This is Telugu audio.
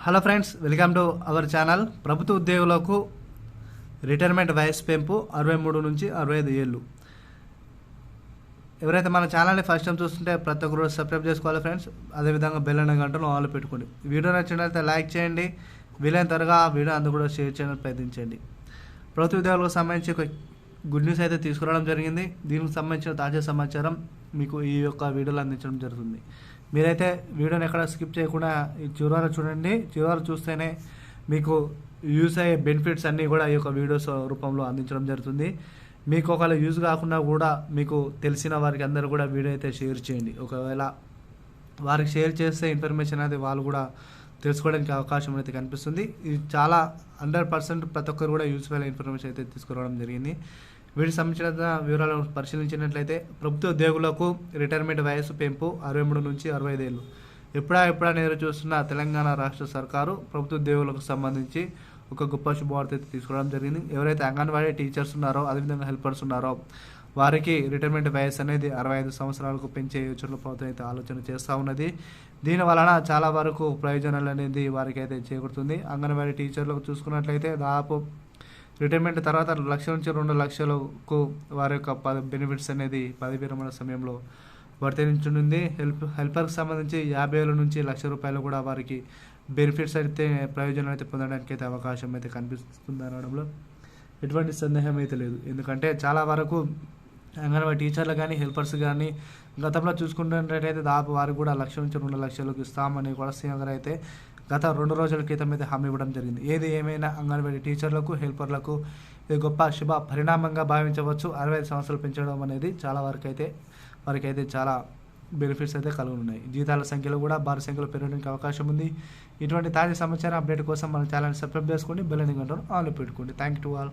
Hello friends, welcome to our channel. ప్రభుత్వ ఉద్యోగులకు రిటైర్మెంట్ వయసు పెంపు 63 నుంచి 65 ఏళ్ళు. ఎవరైతే మన ఛానల్ని ఫస్ట్ టైం చూస్తుంటే ప్రతి ఒక్కరు సబ్స్క్రైబ్ చేసుకోవాలి ఫ్రెండ్స్. అదేవిధంగా బెల్ అనే గంటను ఆన్లో పెట్టుకోండి. వీడియో నచ్చినట్లయితే లైక్ చేయండి. వీలైన త్వరగా వీడియో అందరూ కూడా షేర్ చేయడానికి ప్రయత్నించండి. ప్రభుత్వ ఉద్యోగులకు సంబంధించి ఒక గుడ్ న్యూస్ అయితే తీసుకురావడం జరిగింది. దీనికి సంబంధించిన తాజా సమాచారం మీకు ఈ యొక్క వీడియోలో అందించడం జరుగుతుంది. మీరైతే వీడియోని ఎక్కడ స్కిప్ చేయకుండా చివరి చూడండి. చివరి చూస్తేనే మీకు యూజ్ అయ్యే బెనిఫిట్స్ అన్నీ కూడా ఈ యొక్క వీడియోస్ రూపంలో అందించడం జరుగుతుంది. మీకు ఒకవేళ యూజ్ కాకుండా కూడా మీకు తెలిసిన వారికి అందరూ కూడా వీడియో అయితే షేర్ చేయండి. ఒకవేళ వారికి షేర్ చేస్తే ఇన్ఫర్మేషన్ అనేది వాళ్ళు కూడా తెలుసుకోవడానికి అవకాశం అయితే కనిపిస్తుంది. ఇది చాలా 100% ప్రతి ఒక్కరు కూడా యూస్ఫుల్ ఇన్ఫర్మేషన్ అయితే తీసుకురావడం జరిగింది. వీటికి సంబంధించిన వివరాలను పరిశీలించినట్లయితే ప్రభుత్వ ఉద్యోగులకు రిటైర్మెంట్ వయసు పెంపు 63 నుంచి 65 ఏళ్ళు. ఎప్పుడా ఎదురు చూస్తున్న తెలంగాణ రాష్ట్ర సర్కారు ప్రభుత్వ ఉద్యోగులకు సంబంధించి ఒక గొప్ప శుభవార్త అయితే తీసుకురావడం జరిగింది. ఎవరైతే అంగన్వాడీ టీచర్స్ ఉన్నారో, అదేవిధంగా హెల్పర్స్ ఉన్నారో వారికి రిటైర్మెంట్ వయసు అనేది 65 సంవత్సరాలకు పెంచే యోచనలో ప్రభుత్వం అయితే ఆలోచన చేస్తూ ఉన్నది. దీని వలన చాలా వరకు ప్రయోజనాలు అనేది వారికి అయితే చేకూరుతుంది. అంగన్వాడీ టీచర్లకు చూసుకున్నట్లయితే దాదాపు రిటైర్మెంట్ తర్వాత 1 లక్ష నుంచి 2 లక్షలకు వారి యొక్క బెనిఫిట్స్ అనేది పదవి విరమణ సమయంలో వర్తించనుంది. హెల్పర్కి సంబంధించి 50,000 నుంచి 1,00,000 రూపాయలు కూడా వారికి బెనిఫిట్స్ అయితే ప్రయోజనం అయితే పొందడానికి అయితే అవకాశం అయితే కనిపిస్తుంది అనడంలో ఎటువంటి సందేహం అయితే లేదు. ఎందుకంటే చాలా వరకు అంగన్వాడీ టీచర్లు కానీ హెల్పర్స్ కానీ గతంలో చూసుకున్నట్టయితే దాదాపు వారికి కూడా 1 లక్ష నుంచి 2 లక్షలకు ఇస్తామని కూడా సీఎం గారు అయితే గత 2 రోజుల క్రితం అయితే హామీ ఇవ్వడం జరిగింది. ఏది ఏమైనా అంగన్వాడీ టీచర్లకు హెల్పర్లకు ఇది గొప్ప శుభ పరిణామంగా భావించవచ్చు. 65 సంవత్సరాలు పెంచడం అనేది చాలా వారికైతే చాలా బెనిఫిట్స్ అయితే కలుగుతున్నాయి. జీతాల సంఖ్యలో కూడా భారీ సంఖ్యలో పెరగడానికి అవకాశం ఉంది. ఇటువంటి తాజా సమాచారం అప్డేట్ కోసం మన ఛానల్ని సబ్స్క్రైబ్ చేసుకోండి. బెల్ ఐకాన్ ఆన్లో పెట్టుకోండి. Thank you to all.